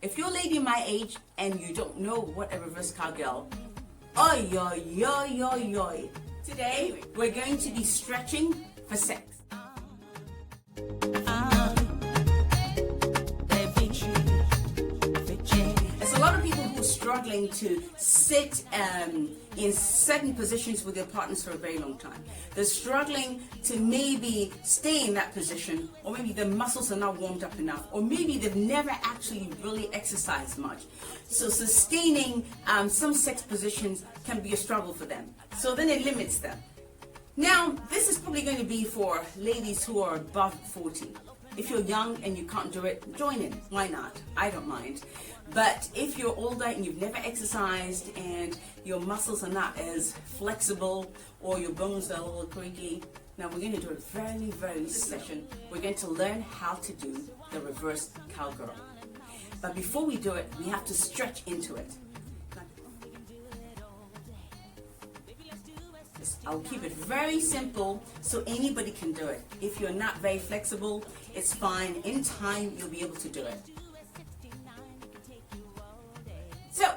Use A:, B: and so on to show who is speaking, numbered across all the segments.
A: If you're a lady my age and you don't know what a reverse cowgirl, oi, oi, oi, oi, oi. Today, we're going to be stretching for sex. There's a lot of people who are struggling to sit in certain positions with their partners for a very long time. They're struggling to maybe stay in that position, or maybe their muscles are not warmed up enough, or maybe they've never actually really exercised much. So sustaining some sex positions can be a struggle for them. So then it limits them. Now, this is probably going to be for ladies who are above 40. If you're young and you can't do it, join in. Why not? I don't mind. But if you're older and you've never exercised and your muscles are not as flexible or your bones are a little creaky, now we're going to do it very, very session. We're going to learn how to do the reverse cowgirl. But before we do it, we have to stretch into it. I'll keep it very simple so anybody can do it. If you're not very flexible, it's fine. In time, you'll be able to do it. So,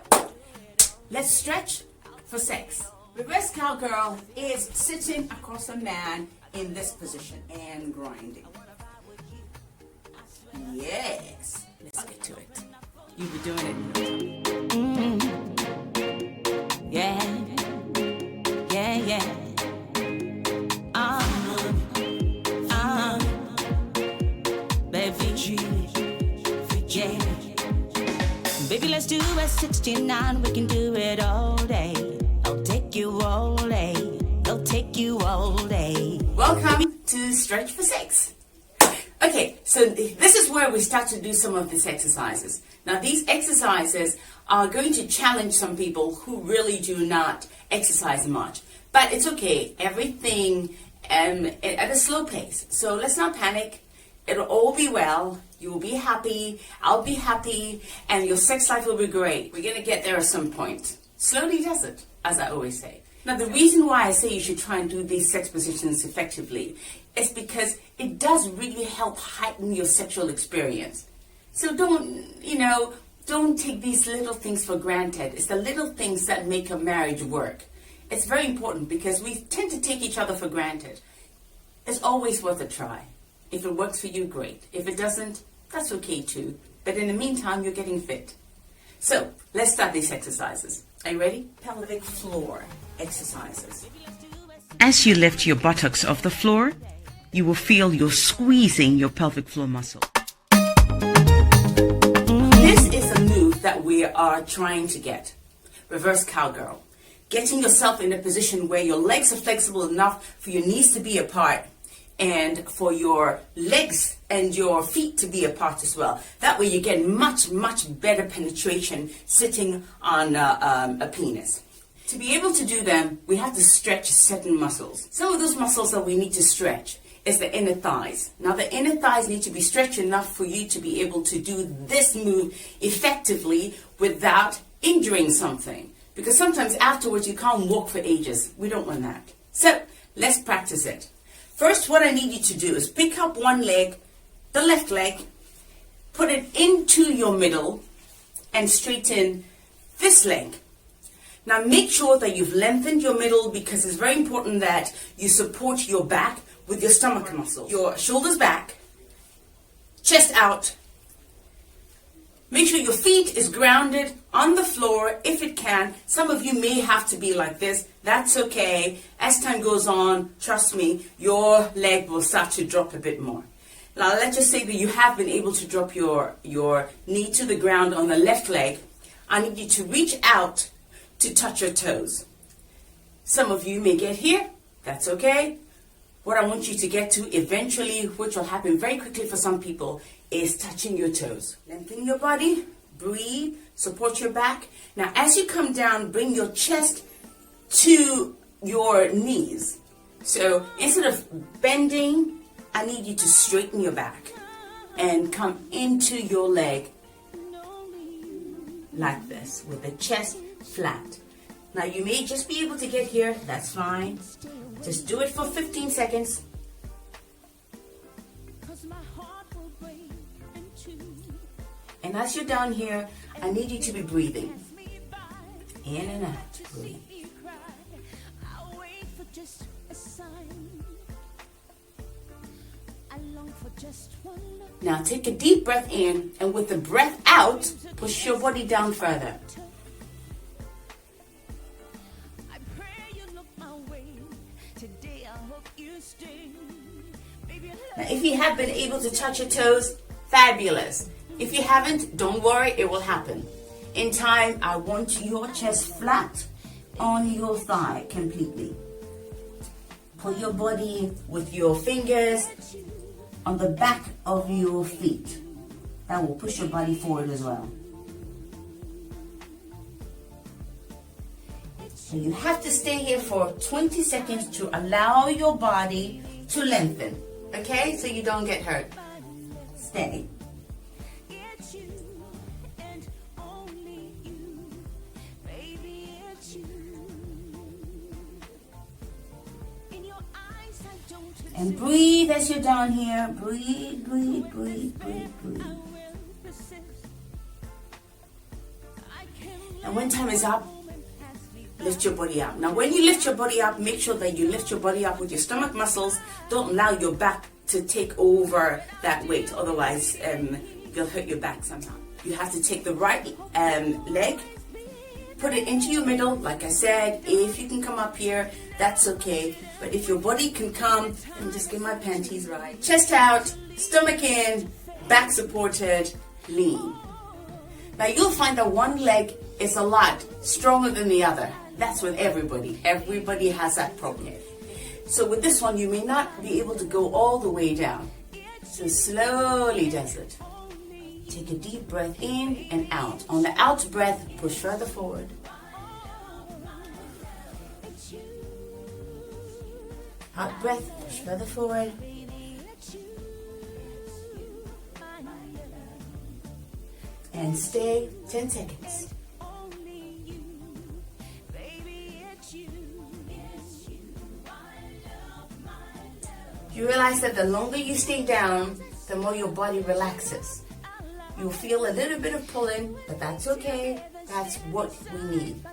A: let's stretch for sex. Reverse cowgirl is sitting across a man in this position and grinding. Yes. Let's get to it. You'll be doing it.
B: Yeah. Baby, let's do it 69. We can do it all day. I'll take you all day. I'll take you all day.
A: Welcome to Stretch for Sex. Okay, so this is where we start to do some of these exercises. Now, these exercises are going to challenge some people who really do not exercise much. But it's okay. Everything at a slow pace. So let's not panic. It'll all be well. You'll be happy. I'll be happy. And your sex life will be great. We're going to get there at some point. Slowly does it, as I always say. Now, the reason why I say you should try and do these sex positions effectively is because it does really help heighten your sexual experience. So don't take these little things for granted. It's the little things that make a marriage work. It's very important because we tend to take each other for granted. It's always worth a try. If it works for you, great. If it doesn't, that's okay too. But in the meantime, you're getting fit. So, let's start these exercises. Are you ready? Pelvic floor exercises.
C: As you lift your buttocks off the floor, you will feel you're squeezing your pelvic floor muscle.
A: This is a move that we are trying to get. Reverse cowgirl. Getting yourself in a position where your legs are flexible enough for your knees to be apart and for your legs and your feet to be apart as well. That way you get much, much better penetration sitting on a penis. To be able to do them, we have to stretch certain muscles. Some of those muscles that we need to stretch is the inner thighs. Now, the inner thighs need to be stretched enough for you to be able to do this move effectively without injuring something. Because sometimes afterwards you can't walk for ages. We don't want that. So, let's practice it. First, what I need you to do is pick up one leg, the left leg, put it into your middle, and straighten this leg. Now, make sure that you've lengthened your middle because it's very important that you support your back with your stomach muscles. Your shoulders back, chest out. Make sure your feet is grounded on the floor if it can. Some of you may have to be like this. That's okay. As time goes on, trust me, your leg will start to drop a bit more. Now, let's just say that you have been able to drop your knee to the ground on the left leg. I need you to reach out to touch your toes. Some of you may get here. That's okay. What I want you to get to eventually, which will happen very quickly for some people, is touching your toes. Lengthen your body, breathe, support your back. Now, as you come down, bring your chest to your knees. So instead of bending, I need you to straighten your back and come into your leg like this with the chest flat. Now, you may just be able to get here. That's fine. Just do it for 15 seconds. And And as you're down here, I need you to be breathing. In and out, breathe. Now take a deep breath in, and with the breath out, push your body down further. Now if you have been able to touch your toes, fabulous. If you haven't, don't worry, it will happen. In time, I want your chest flat on your thigh completely. Put your body with your fingers on the back of your feet. That will push your body forward as well. So you have to stay here for 20 seconds to allow your body to lengthen. Okay? So you don't get hurt. Stay. And breathe as you're down here. Breathe, breathe, breathe, breathe, breathe. And when time is up, lift your body up. Now when you lift your body up, make sure that you lift your body up with your stomach muscles. Don't allow your back to take over that weight. Otherwise, you'll hurt your back somehow. You have to take the right leg, put it into your middle. Like I said, if you can come up here, that's okay. But if your body can come, and just get my panties right. Chest out, stomach in, back supported, lean. Now you'll find that one leg is a lot stronger than the other. That's with everybody. Everybody has that problem. So with this one, you may not be able to go all the way down. So slowly does it. Take a deep breath in and out. On the out breath, push further forward. Out breath, push further forward. And stay 10 seconds. You realize that the longer you stay down, the more your body relaxes. You'll feel a little bit of pulling, but that's okay. That's what we need.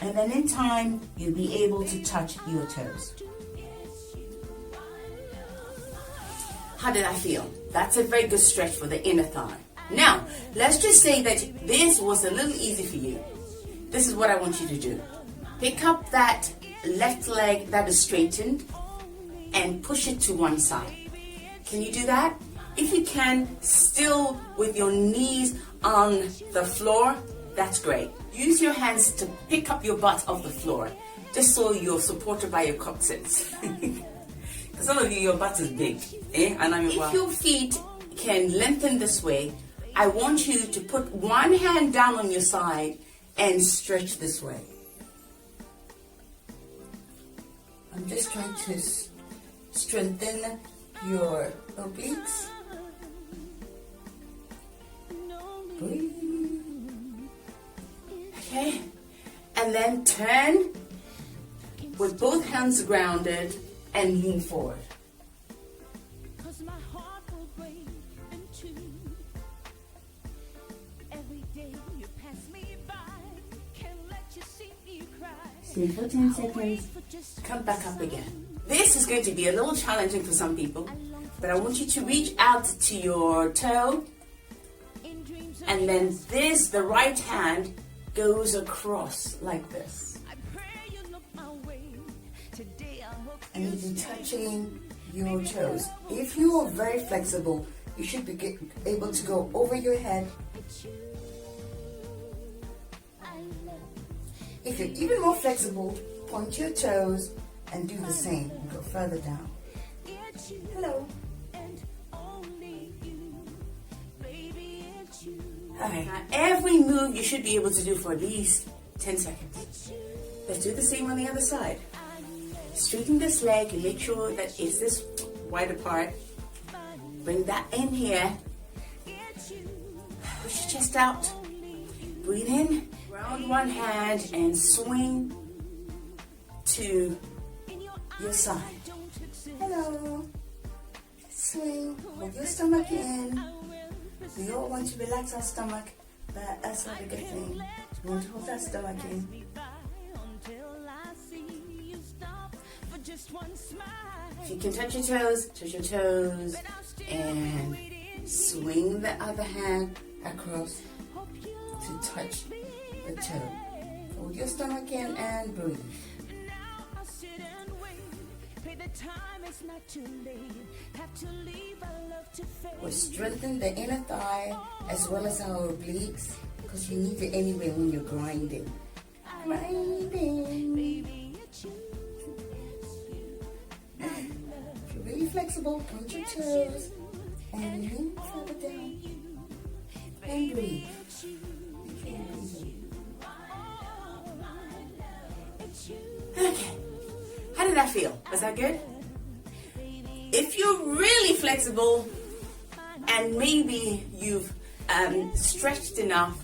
A: And then in time, you'll be able to touch your toes. How did I feel? That's a very good stretch for the inner thigh. Now, let's just say that this was a little easy for you. This is what I want you to do. Pick up that left leg that is straightened and push it to one side. Can you do that? If you can, still with your knees on the floor, that's great. Use your hands to pick up your butt off the floor, just so you're supported by your coccyx. Because some of you, your butt is big. And I mean, if your feet can lengthen this way, I want you to put one hand down on your side and stretch this way. I'm just trying to strengthen your obliques. Breathe. Okay, and then turn with both hands grounded and lean forward. Stay for 10 seconds. Come back up again. This is going to be a little challenging for some people, but I want you to reach out to your toe, and then the right hand goes across like this. And you'll be touching your toes. If you are very flexible, you should be able to go over your head. If you're even more flexible, point your toes and do the same. Go further down. Hello. Alright, now every move you should be able to do for at least 10 seconds. Let's do the same on the other side. Straighten this leg and make sure that it's this wide apart. Bring that in here. Push your chest out. Breathe in. Round one hand and swing to your side. Hello. swing, hold your stomach in. We all want to relax our stomach, but that's not a good thing. We want to hold our stomach in. If you can touch your toes, and swing the other hand across to touch the toe. Hold your stomach in and breathe. We strengthen the inner thigh as well as our obliques because you need it anyway when you're grinding. If you're really flexible, point your toes and lean further down and breathe. Okay, how did that feel? Was that good? If you're really flexible and maybe you've stretched enough,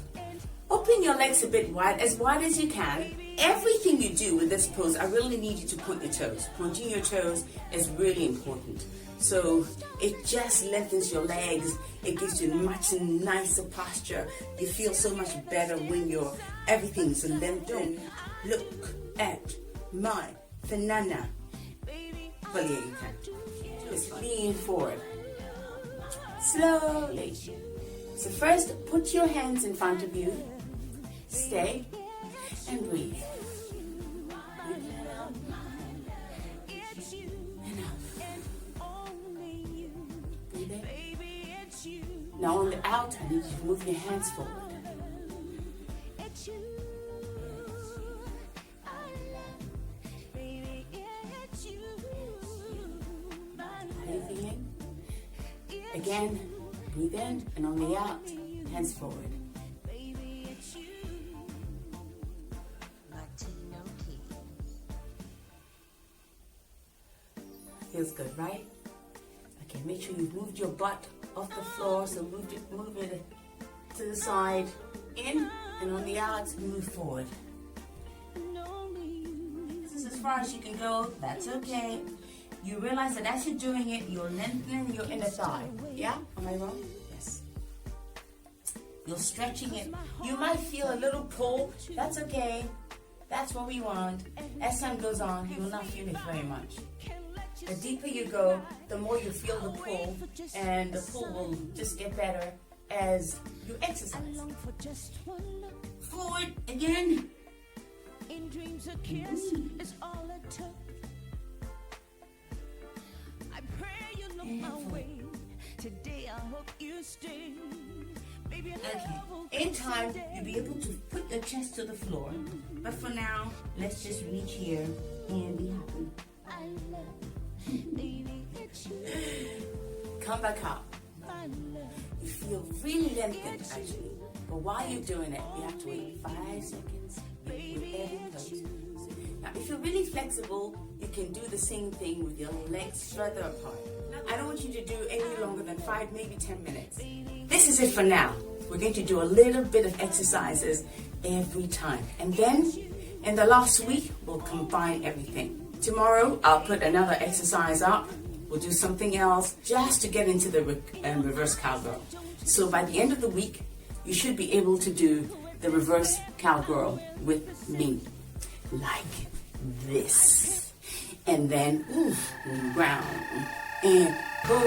A: open your legs a bit wide as you can. Everything you do with this pose, I really need you to point your toes. Pointing your toes is really important. So it just lengthens your legs. It gives you much nicer posture. You feel so much better when everything's lengthened. Look at my banana. Well, yeah, you can. Just lean forward. Slowly. So first, put your hands in front of you. Stay and breathe. Now on the out, I need you to move your hands forward. Breathing in. Again, breathe in, and on the out, hands forward. Feels good, right? Okay, make sure you've moved your butt off the floor, so move it to the side, in, and on the outs, move forward. This is as far as you can go, that's okay. You realize that as you're doing it, you're lengthening your inner thigh. Yeah? Am I wrong? Yes. You're stretching it. You might feel a little pull, that's okay. That's what we want. As time goes on, you will not feel it very much. The deeper you go, the more you feel the pull, and the pull will just get better as you exercise. Forward again.
B: In dreams, a kiss is all it took. I pray you look my way. Today I hope you stay. Baby,
A: okay. In time, you'll be able to put your chest to the floor. But for now, let's just reach here and be happy. Come back up. You feel really lengthened actually, but while you're doing it, you have to wait 5 seconds with every pose. Now, if you're really flexible, you can do the same thing with your legs further apart. I don't want you to do any longer than 5, maybe 10 minutes. This is it for now. We're going to do a little bit of exercises every time, and then in the last week, we'll combine everything. Tomorrow, I'll put another exercise up. We'll do something else just to get into the reverse cowgirl. So by the end of the week, you should be able to do the reverse cowgirl with me. Like this. And then, round. And go.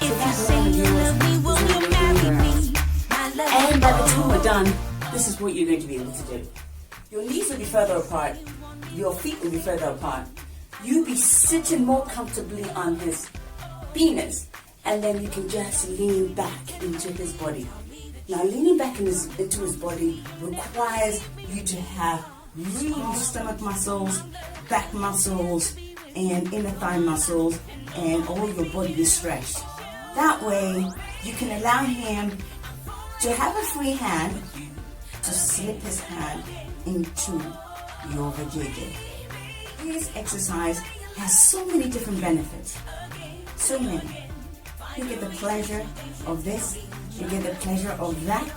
B: if you say you love me, will you marry me?
A: And by the time we're done, this is what you're going to be able to do. Your knees will be further apart. Your feet will be further apart. You'll be sitting more comfortably on his penis. And then you can just lean back into his body. Now, leaning back into his body requires you to have really stomach muscles, back muscles, and inner thigh muscles, and all your body is stretched. That way, you can allow him to have a free hand to slip his hand into your vajayjay. This exercise has so many different benefits. So many. You get the pleasure of this, you get the pleasure of that,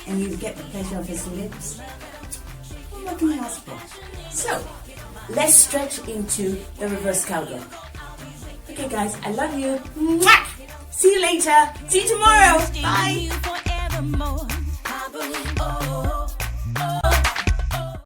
A: and you get the pleasure of his lips. What can you ask for? So, let's stretch into the reverse cowgirl. Okay guys, I love you. Mwah! See you later. See you tomorrow. Bye.